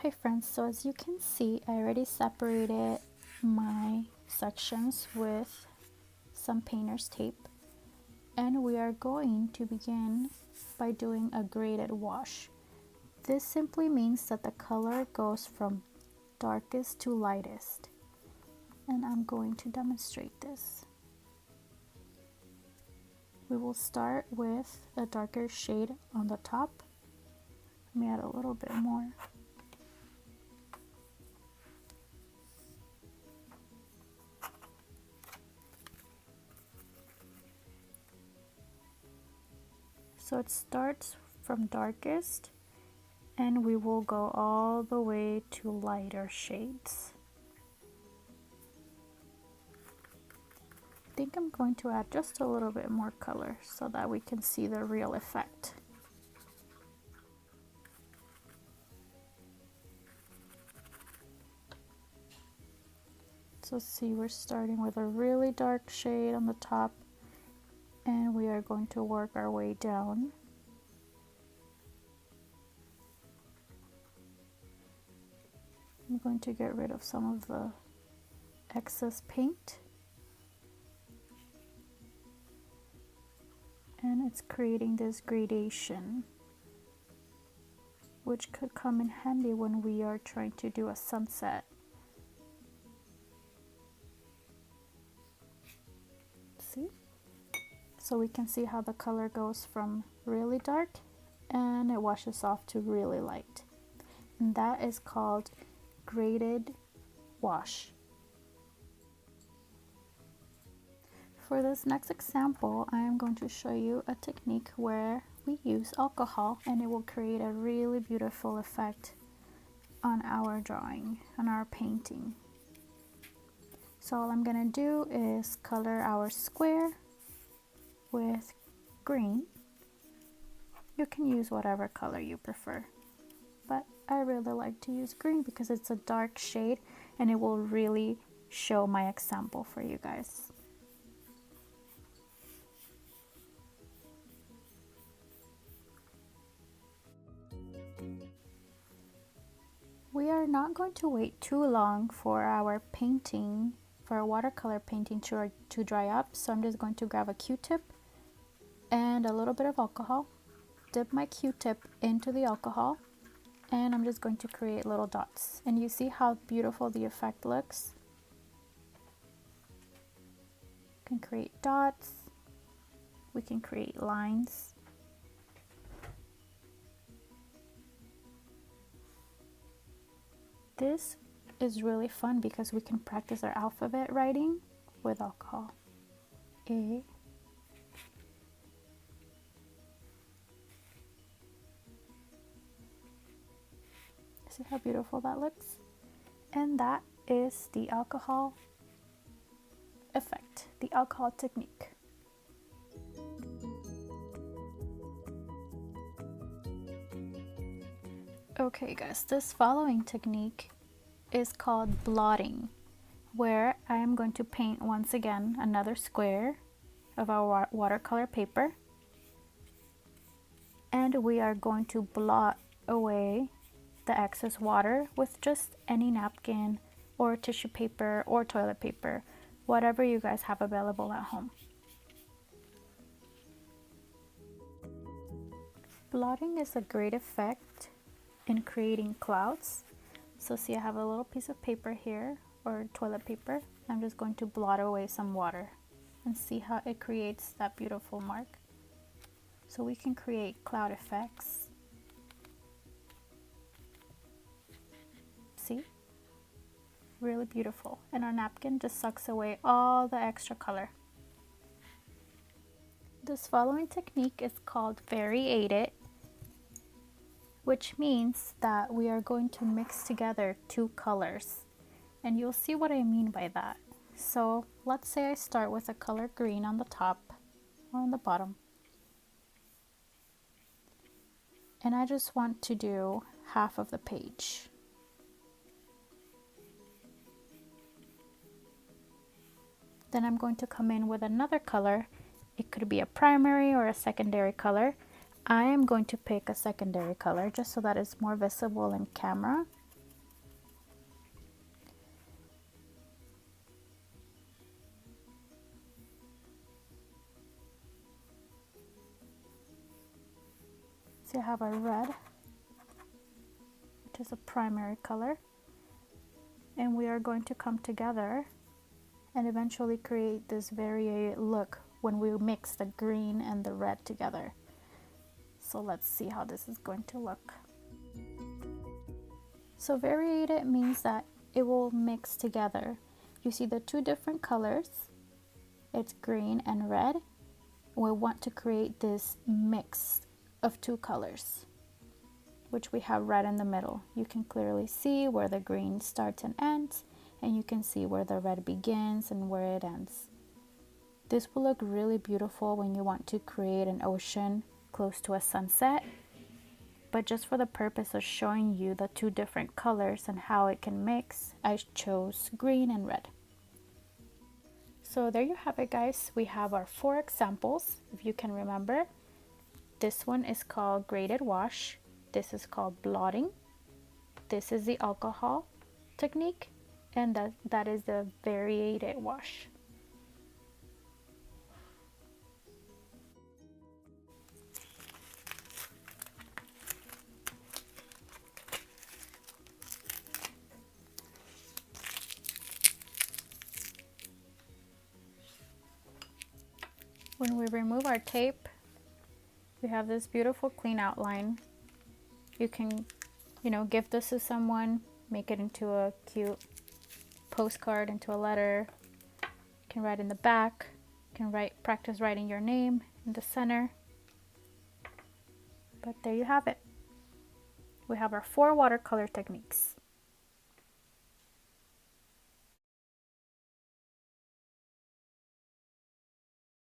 Hi friends, so as you can see, I already separated my sections with some painter's tape, and we are going to begin by doing a graded wash. This simply means that the color goes from darkest to lightest, and I'm going to demonstrate this. We will start with a darker shade on the top. Let me add a little bit more. So it starts from darkest and we will go all the way to lighter shades. I think I'm going to add just a little bit more color so that we can see the real effect. So see, we're starting with a really dark shade on the top and we are going to work our way down. I'm going to get rid of some of the excess paint. And it's creating this gradation, which could come in handy when we are trying to do a sunset. See? So we can see how the color goes from really dark and it washes off to really light. And that is called graded wash. For this next example, I am going to show you a technique where we use alcohol and it will create a really beautiful effect on our drawing, on our painting. So all I'm going to do is color our square with green. You can use whatever color you prefer, but I really like to use green because it's a dark shade and it will really show my example for you guys. We are not going to wait too long for our painting, for our watercolor painting to dry up, so I'm just going to grab a Q-tip and a little bit of alcohol, dip my Q-tip into the alcohol, and I'm just going to create little dots. And you see how beautiful the effect looks? We can create dots, we can create lines. This is really fun because we can practice our alphabet writing with alcohol. A. See how beautiful that looks? And that is the alcohol effect, the alcohol technique. Okay guys, this following technique is called blotting, where I am going to paint once again another square of our watercolor paper, and we are going to blot away the excess water with just any napkin or tissue paper or toilet paper, whatever you guys have available at home. Blotting is a great effect in creating clouds. So see, I have a little piece of paper here, or toilet paper. I'm just going to blot away some water and see how it creates that beautiful mark. So we can create cloud effects. See? Really beautiful. And our napkin just sucks away all the extra color. This following technique is called variated, which means that we are going to mix together two colors. And you'll see what I mean by that. So let's say I start with a color green on the top or on the bottom. And I just want to do half of the page. Then I'm going to come in with another color. It could be a primary or a secondary color. I am going to pick a secondary color just so that it's more visible in camera. So you have our red, which is a primary color, and we are going to come together and eventually create this varied look when we mix the green and the red together. So let's see how this is going to look. So variated means that it will mix together. You see the two different colors, it's green and red. We want to create this mix of two colors, which we have red in the middle. You can clearly see where the green starts and ends, and you can see where the red begins and where it ends. This will look really beautiful when you want to create an ocean close to a sunset. But just for the purpose of showing you the two different colors and how it can mix, I chose green and red. So there you have it, guys. We have our 4 examples, if you can remember. This one is called graded wash. This is called blotting. This is the alcohol technique, and that is the variated wash. When we remove our tape, we have this beautiful clean outline. You can, give this to someone, make it into a cute postcard, into a letter. You can write in the back. You can practice writing your name in the center. But there you have it. We have our 4 watercolor techniques.